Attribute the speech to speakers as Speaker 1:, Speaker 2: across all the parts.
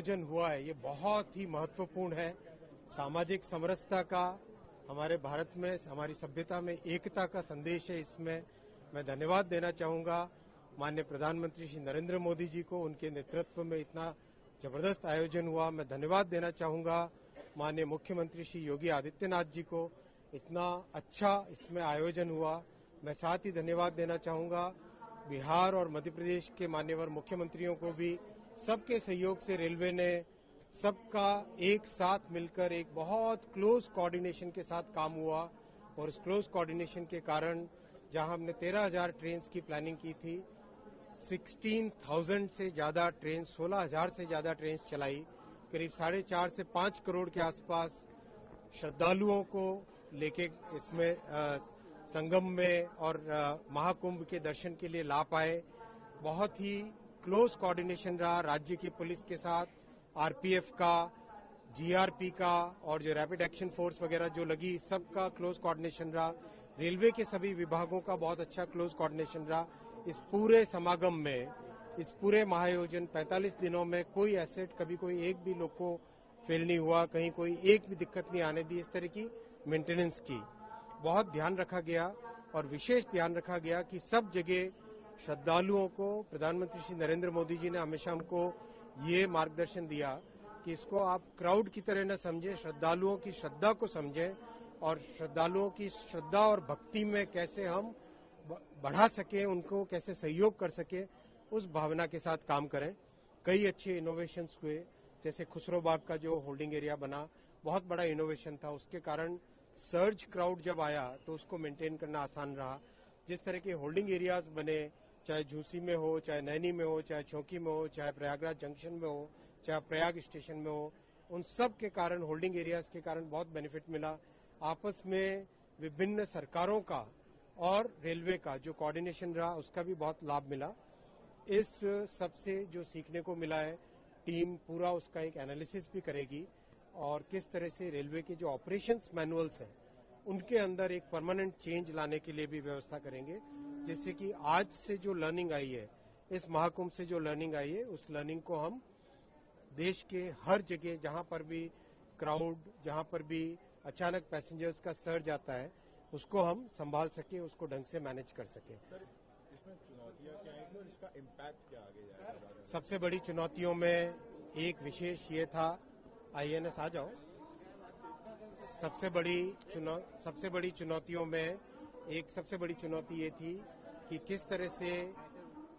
Speaker 1: आयोजन हुआ है ये बहुत ही महत्वपूर्ण है। सामाजिक समरसता का हमारे भारत में, हमारी सभ्यता में एकता का संदेश है। इसमें मैं धन्यवाद देना चाहूंगा माननीय प्रधानमंत्री श्री नरेंद्र मोदी जी को, उनके नेतृत्व में इतना जबरदस्त आयोजन हुआ। मैं धन्यवाद देना चाहूंगा माननीय मुख्यमंत्री श्री योगी आदित्यनाथ जी को, इतना अच्छा इसमें आयोजन हुआ। मैं साथ ही धन्यवाद देना चाहूंगा बिहार और मध्य प्रदेश के मान्यवर मुख्यमंत्रियों को भी। सबके सहयोग से रेलवे ने सबका एक साथ मिलकर एक बहुत क्लोज कोऑर्डिनेशन के साथ काम हुआ और उस क्लोज कोऑर्डिनेशन के कारण जहां हमने 13,000 ट्रेन की प्लानिंग की थी, 16,000 से ज्यादा ट्रेन, 16,000 से ज्यादा ट्रेन चलाई। करीब 4.5 से 5 करोड़ के आसपास श्रद्धालुओं को लेके इसमें संगम में और महाकुंभ के दर्शन के लिए ला पाए। बहुत ही क्लोज कोऑर्डिनेशन रहा राज्य की पुलिस के साथ, आरपीएफ का, जीआरपी का और जो रैपिड एक्शन फोर्स वगैरह जो लगी, सबका क्लोज कोऑर्डिनेशन रहा। रेलवे के सभी विभागों का बहुत अच्छा क्लोज कोऑर्डिनेशन रहा। इस पूरे समागम में, इस पूरे महाआयोजन 45 दिनों में कोई एसेट, कभी कोई एक भी लोग को फेल नहीं हुआ, कहीं कोई एक भी दिक्कत नहीं आने दी। इस तरह की मेंटेनेंस की बहुत ध्यान रखा गया और विशेष ध्यान रखा गया कि सब जगह श्रद्धालुओं को प्रधानमंत्री श्री नरेंद्र मोदी जी ने हमेशा हमको ये मार्गदर्शन दिया कि इसको आप क्राउड की तरह न समझें, श्रद्धालुओं की श्रद्धा को समझें और श्रद्धालुओं की श्रद्धा और भक्ति में कैसे हम बढ़ा सके, उनको कैसे सहयोग कर सके, उस भावना के साथ काम करें। कई अच्छे इनोवेशंस हुए, जैसे खुसरो बाग का जो होल्डिंग एरिया बना, बहुत बड़ा इनोवेशन था। उसके कारण सर्ज क्राउड जब आया तो उसको मेंटेन करना आसान रहा। जिस तरह के होल्डिंग एरियाज बने, चाहे झूसी में हो, चाहे नैनी में हो, चाहे चौकी में हो, चाहे प्रयागराज जंक्शन में हो, चाहे प्रयाग स्टेशन में हो, उन सब के कारण, होल्डिंग एरियाज के कारण बहुत बेनिफिट मिला। आपस में विभिन्न सरकारों का और रेलवे का जो कोऑर्डिनेशन रहा, उसका भी बहुत लाभ मिला। इस सबसे जो सीखने को मिला है, टीम पूरा उसका एक एनालिसिस भी करेगी और किस तरह से रेलवे के जो ऑपरेशंस मैनुअल्स हैं उनके अंदर एक परमानेंट चेंज लाने के लिए भी व्यवस्था करेंगे, जिससे कि आज से जो लर्निंग आई है, इस महाकुंभ से जो लर्निंग आई है, उस लर्निंग को हम देश के हर जगह जहां पर भी क्राउड, जहां पर भी अचानक पैसेंजर्स का सर्ज आता है, उसको हम संभाल सके, उसको ढंग से मैनेज कर सके।
Speaker 2: सर, इसमें चुनौतियां क्या हैं और इसका इम्पैक्ट क्या आगे जाएगा?
Speaker 1: सबसे बड़ी चुनौतियों में एक विशेष ये था, आईएनएस आ जाओ। सबसे बड़ी चुनौतियों में एक सबसे बड़ी चुनौती ये थी कि किस तरह से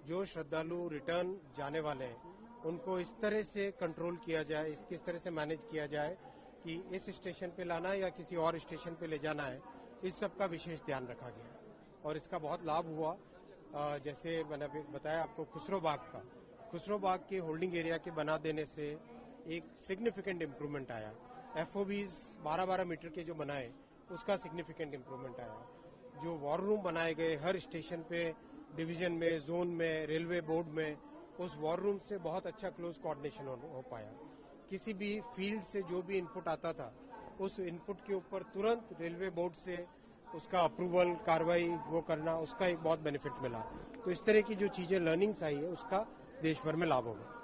Speaker 1: जो श्रद्धालु रिटर्न जाने वाले हैं उनको इस तरह से कंट्रोल किया जाए, किस तरह से मैनेज किया जाए कि इस स्टेशन पे लाना है या किसी और स्टेशन पे ले जाना है। इस सब का विशेष ध्यान रखा गया और इसका बहुत लाभ हुआ। जैसे मैंने बताया आपको खुसरो बाग के होल्डिंग एरिया के बना देने से एक सिग्निफिकेंट इम्प्रूवमेंट आया। एफओबीज 12-12 मीटर के जो बनाए, उसका सिग्निफिकेंट इम्प्रूवमेंट आया। जो वॉर रूम बनाए गए हर स्टेशन पे, डिवीजन में, जोन में, रेलवे बोर्ड में, उस वॉर रूम से बहुत अच्छा क्लोज कोऑर्डिनेशन हो पाया। किसी भी फील्ड से जो भी इनपुट आता था, उस इनपुट के ऊपर तुरंत रेलवे बोर्ड से उसका अप्रूवल, कार्रवाई वो करना, उसका एक बहुत बेनिफिट मिला। तो इस तरह की जो चीजें लर्निंग्स आई है, उसका देश भर में लाभ होगा।